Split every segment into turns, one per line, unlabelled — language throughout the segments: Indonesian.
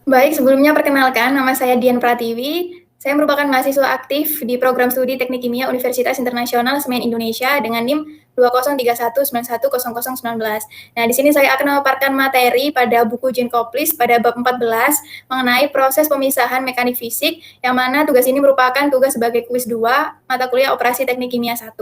Baik, sebelumnya perkenalkan, nama saya Dian Pratiwi. Saya merupakan mahasiswa aktif di program studi Teknik Kimia Universitas Internasional Semen Indonesia dengan NIM 2031910019. Nah, di sini saya akan memaparkan materi pada buku Jean Koplis pada bab 14 mengenai proses pemisahan mekanik fisik, yang mana tugas ini merupakan tugas sebagai kuis 2 mata kuliah Operasi Teknik Kimia 1.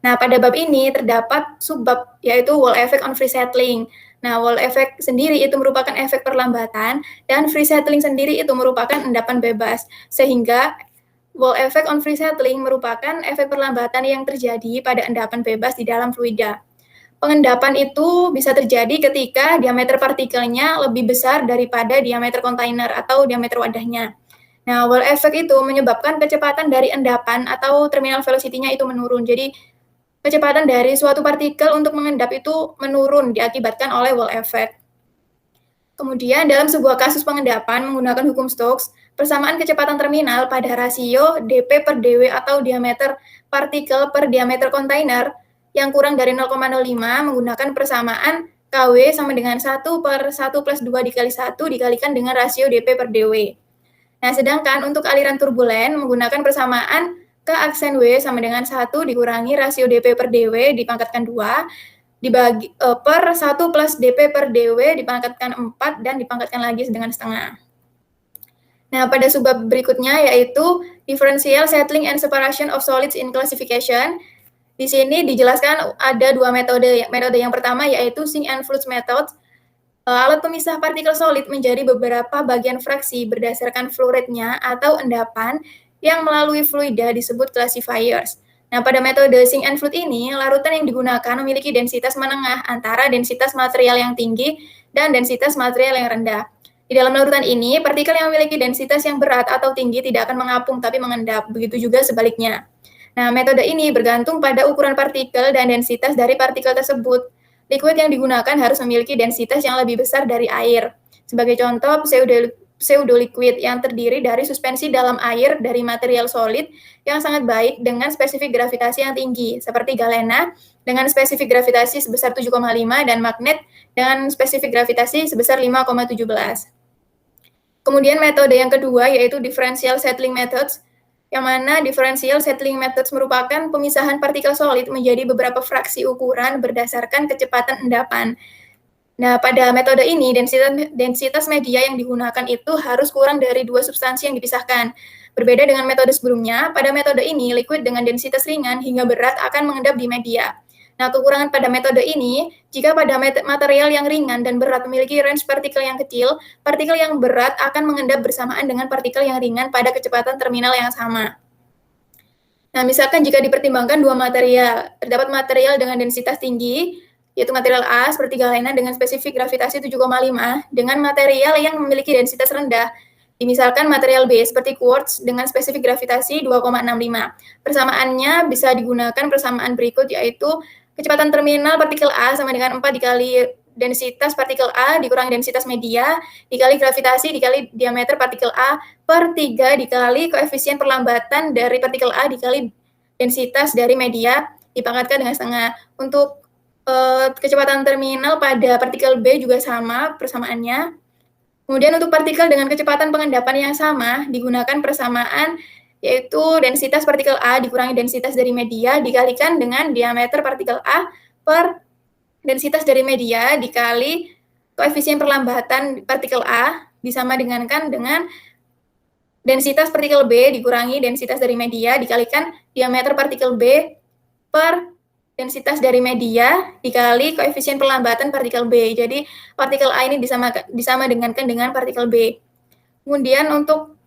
Nah, pada bab ini terdapat subbab, yaitu Wall Effect on Free Settling. Nah, Wall Effect sendiri itu merupakan efek perlambatan, dan Free Settling sendiri itu merupakan endapan bebas. Sehingga Wall Effect on Free Settling merupakan efek perlambatan yang terjadi pada endapan bebas di dalam fluida. Pengendapan itu bisa terjadi ketika diameter partikelnya lebih besar daripada diameter kontainer atau diameter wadahnya. Nah, Wall Effect itu menyebabkan kecepatan dari endapan atau terminal velocity-nya itu menurun. Jadi, kecepatan dari suatu partikel untuk mengendap itu menurun diakibatkan oleh Wall Effect. Kemudian dalam sebuah kasus pengendapan menggunakan hukum Stokes, persamaan kecepatan terminal pada rasio dp per dw atau diameter partikel per diameter kontainer yang kurang dari 0,05 menggunakan persamaan Kw sama dengan 1 per 1 plus 2 dikali 1 dikalikan dengan rasio dp per dw. Nah, sedangkan untuk aliran turbulen menggunakan persamaan ke aksen W sama dengan 1 dikurangi rasio dp per dw dipangkatkan 2 dibagi per 1 plus dp per dw dipangkatkan 4 dan dipangkatkan lagi dengan setengah. Nah, pada subbab berikutnya yaitu differential settling and separation of solids in classification. Di sini dijelaskan ada dua metode. Metode yang pertama yaitu sink and fluid method. Alat pemisah partikel solid menjadi beberapa bagian fraksi berdasarkan flow rate-nya atau endapan yang melalui fluida disebut classifiers. Nah, pada metode sink and fluid ini, larutan yang digunakan memiliki densitas menengah antara densitas material yang tinggi dan densitas material yang rendah. Di dalam larutan ini, partikel yang memiliki densitas yang berat atau tinggi tidak akan mengapung tapi mengendap, begitu juga sebaliknya. Nah, metode ini bergantung pada ukuran partikel dan densitas dari partikel tersebut. Liquid yang digunakan harus memiliki densitas yang lebih besar dari air. Sebagai contoh, pseudoliquid yang terdiri dari suspensi dalam air dari material solid yang sangat baik dengan spesifik gravitasi yang tinggi, seperti galena dengan spesifik gravitasi sebesar 7,5 dan magnet dengan spesifik gravitasi sebesar 5,17. Kemudian metode yang kedua yaitu differential settling methods, yang mana differential settling methods merupakan pemisahan partikel solid menjadi beberapa fraksi ukuran berdasarkan kecepatan endapan. Nah, pada metode ini, densitas media yang digunakan itu harus kurang dari dua substansi yang dipisahkan. Berbeda dengan metode sebelumnya, pada metode ini, liquid dengan densitas ringan hingga berat akan mengendap di media. Nah, kekurangan pada metode ini, jika pada material yang ringan dan berat memiliki range partikel yang kecil, partikel yang berat akan mengendap bersamaan dengan partikel yang ringan pada kecepatan terminal yang sama. Nah, misalkan jika dipertimbangkan dua material, terdapat material dengan densitas tinggi, yaitu material A seperti galena dengan spesifik gravitasi 7,5, dengan material yang memiliki densitas rendah, misalkan material B seperti quartz dengan spesifik gravitasi 2,65. Persamaannya bisa digunakan persamaan berikut, yaitu kecepatan terminal partikel A sama dengan 4 dikali densitas partikel A dikurangi densitas media dikali gravitasi dikali diameter partikel A per 3 dikali koefisien perlambatan dari partikel A dikali densitas dari media dipangkatkan dengan setengah. Untuk kecepatan terminal pada partikel B juga sama persamaannya. Kemudian untuk partikel dengan kecepatan pengendapan yang sama digunakan persamaan, yaitu densitas partikel A dikurangi densitas dari media dikalikan dengan diameter partikel A per densitas dari media dikali koefisien perlambatan partikel A disamadengankan dengan densitas partikel B dikurangi densitas dari media dikalikan diameter partikel B per densitas dari media dikali koefisien perlambatan partikel B. Jadi partikel A ini disamadengankan dengan partikel B. Kemudian untuk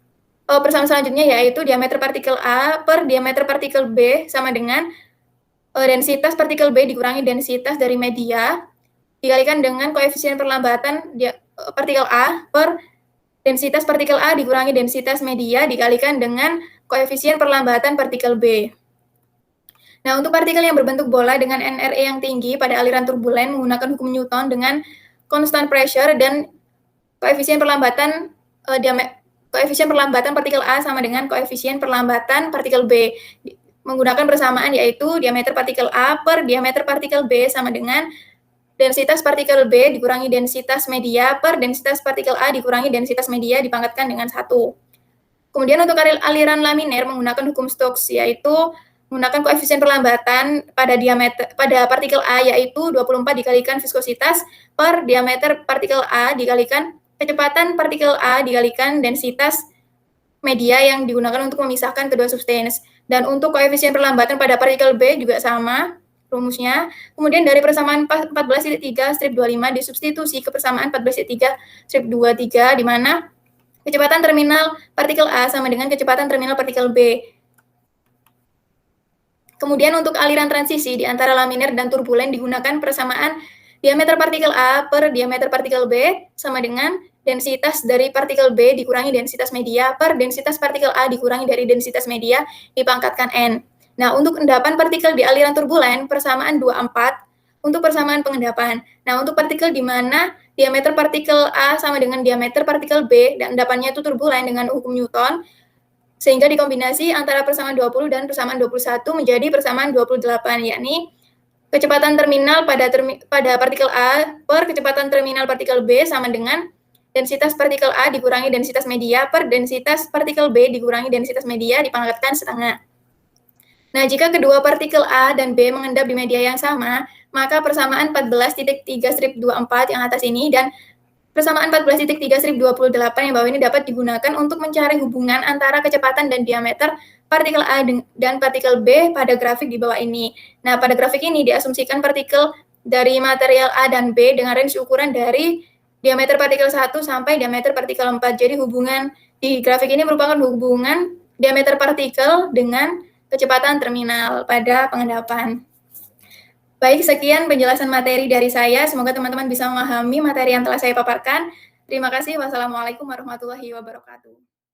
persamaan selanjutnya yaitu diameter partikel A per diameter partikel B sama dengan densitas partikel B dikurangi densitas dari media dikalikan dengan koefisien perlambatan partikel A per densitas partikel A dikurangi densitas media dikalikan dengan koefisien perlambatan partikel B. Nah, untuk partikel yang berbentuk bola dengan NRE yang tinggi pada aliran turbulen menggunakan hukum Newton dengan constant pressure dan koefisien perlambatan partikel A sama dengan koefisien perlambatan partikel B. Menggunakan persamaan yaitu diameter partikel A per diameter partikel B sama dengan densitas partikel B dikurangi densitas media per densitas partikel A dikurangi densitas media dipangkatkan dengan 1. Kemudian untuk aliran laminer menggunakan hukum Stokes, yaitu menggunakan koefisien perlambatan pada partikel A yaitu 24 dikalikan viskositas per diameter partikel A dikalikan kecepatan partikel A dikalikan densitas media yang digunakan untuk memisahkan kedua substans. Dan untuk koefisien perlambatan pada partikel B juga sama rumusnya. Kemudian dari persamaan 14.3/25 disubstitusi ke persamaan 14.3/23 di mana kecepatan terminal partikel A sama dengan kecepatan terminal partikel B. Kemudian untuk aliran transisi di antara laminer dan turbulen digunakan persamaan diameter partikel A per diameter partikel B sama dengan densitas dari partikel B dikurangi densitas media per densitas partikel A dikurangi dari densitas media dipangkatkan N. Nah, untuk endapan partikel di aliran turbulen, persamaan 24 untuk persamaan pengendapan. Nah, untuk partikel di mana diameter partikel A sama dengan diameter partikel B dan endapannya itu turbulen dengan hukum Newton, sehingga dikombinasi antara persamaan 20 dan persamaan 21 menjadi persamaan 28, yakni kecepatan terminal pada partikel A per kecepatan terminal partikel B sama dengan densitas partikel A dikurangi densitas media per densitas partikel B dikurangi densitas media dipangkatkan setengah. Nah, jika kedua partikel A dan B mengendap di media yang sama, maka persamaan 14.3/24 yang atas ini dan persamaan 14.3/28 yang bawah ini dapat digunakan untuk mencari hubungan antara kecepatan dan diameter partikel A dan partikel B pada grafik di bawah ini. Nah, pada grafik ini diasumsikan partikel dari material A dan B dengan range ukuran dari diameter partikel 1 sampai diameter partikel 4. Jadi hubungan di grafik ini merupakan hubungan diameter partikel dengan kecepatan terminal pada pengendapan. Baik, sekian penjelasan materi dari saya. Semoga teman-teman bisa memahami materi yang telah saya paparkan. Terima kasih. Wassalamualaikum warahmatullahi wabarakatuh.